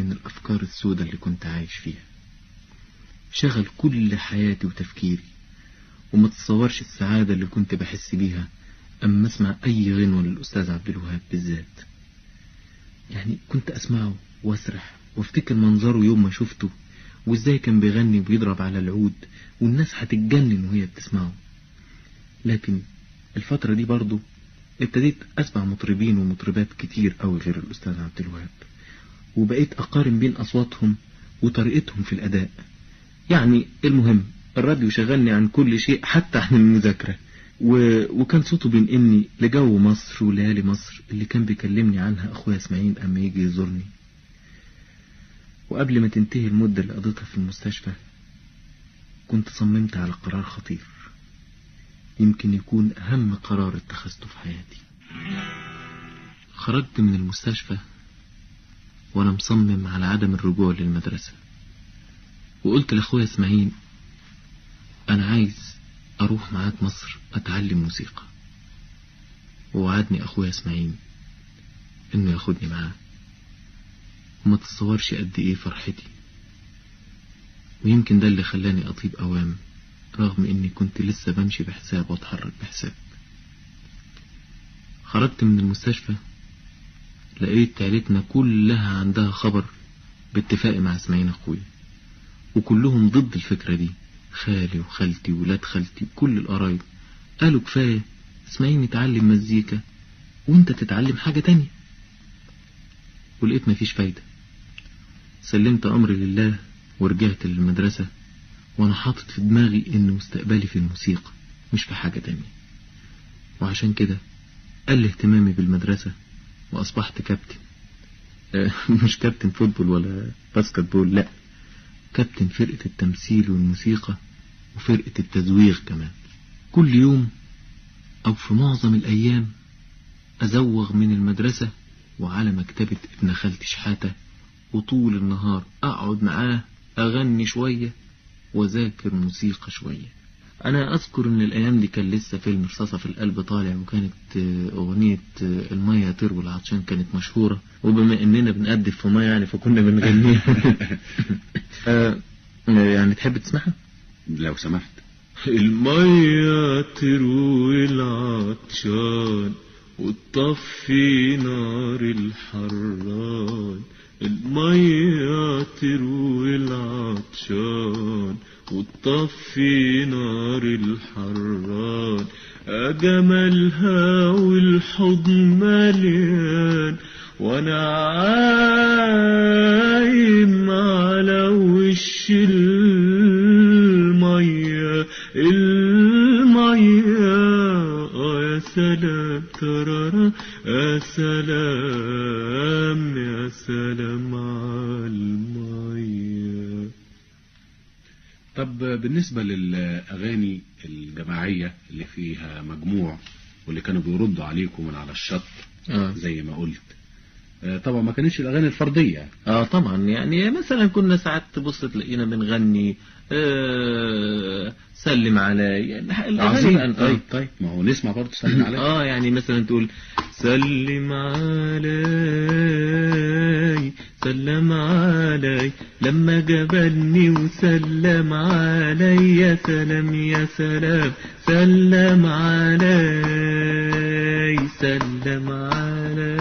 من الأفكار السوداء اللي كنت عايش فيها، شغل كل حياتي وتفكيري، وما تتصورش السعادة اللي كنت بحس بيها أما أسمع أي غنوة للأستاذ عبد الوهاب بالذات. يعني كنت أسمعه وأسرح وافتكر منظره يوم ما شفته، وإزاي كان بيغني وبيضرب على العود والناس هتتجنن وهي بتسمعه. لكن الفترة دي برضو ابتديت أسمع مطربين ومطربات كتير قوي غير الأستاذ عبد الوهاب، وبقيت أقارن بين أصواتهم وطريقتهم في الأداء. يعني المهم الراديو شغلني عن كل شيء حتى عن المذاكرة، وكان صوته بينقلني لجو مصر وليالي مصر اللي كان بيكلمني عنها أخويا اسماعيل أما يجي يزورني. وقبل ما تنتهي المدة اللي قضيتها في المستشفى كنت صممت على قرار خطير، يمكن يكون أهم قرار اتخذته في حياتي. خرجت من المستشفى وأنا مصمم على عدم الرجوع للمدرسة، وقلت لأخويا اسماعيل أنا عايز أروح معاك مصر أتعلم موسيقى. ووعدني أخويا اسماعيل إنه ياخدني معاه، وما تتصورش قد إيه فرحتي. ويمكن ده اللي خلاني أطيب أوام رغم إني كنت لسه بمشي بحساب وأتحرك بحساب. خرجت من المستشفى لقيت عيلتنا كلها عندها خبر باتفاقي مع اسماعيل أخويا، وكلهم ضد الفكرة دي. خالي وخالتي وولاد خالتي وكل القرايب قالوا كفاية اسماعيل يتعلم مزيكا وانت تتعلم حاجة تانية. ولقيت مفيش فايدة، سلمت أمري لله ورجعت للمدرسة وانا حاطط في دماغي ان مستقبلي في الموسيقى مش في حاجة تانية. وعشان كده قل اهتمامي بالمدرسة واصبحت كابتن. مش كابتن فوتبول ولا باسكت بول، لا، كابتن فرقة التمثيل والموسيقى وفرقة التزويغ كمان. كل يوم او في معظم الايام ازوغ من المدرسة وعلى مكتبة ابن خالتي شحاتة، وطول النهار اقعد معاه اغني شوية وذاكر موسيقى شوية. انا اذكر ان الايام دي كان لسه فيلم رصاصة في القلب طالع، وكانت اغنية المية تروي العطشان كانت مشهورة، وبما اننا بنقدف في مية يعني فكنا بنغنيها. يعني تحب تسمعها لو سمحت؟ المية تروي العطشان وتطفي نار الحران، المية تروي العطشان وتطفي نار الحران، أجملها والحضن مليان وانا عايم على وش المية يا سلام ترارا، يا سلام يا سلام على المية. طب بالنسبة للأغاني الجماعية اللي فيها مجموع واللي كانوا بيردوا عليكم من على الشط زي ما قلت، طبعا ما كانتش الأغاني الفردية. طبعا، يعني مثلا كنا ساعات تبص تلاقينا بنغني سلم علي. عظيم. طيب ما هو نسمع برضه سلم علي. يعني مثلا تقول سلم علي سلم علي لما جبلني وسلم علي، يا سلام يا سلام سلم علي سلم علي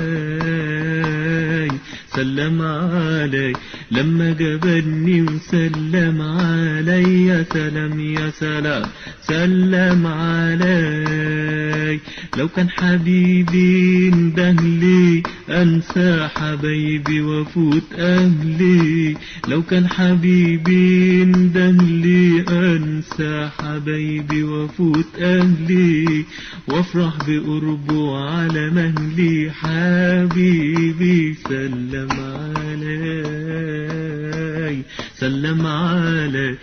سلم علي لما جبلني وسلم علي، يا سلام يا سلام سلم علي. لو كان حبيبي اندهلي انسى حبايبي وافوت اهلي، لو كان حبيبي اندهلي انسى حبايبي وافوت اهلي، وافرح بقربه على مهلي حبيبي سلم علي سلم علي.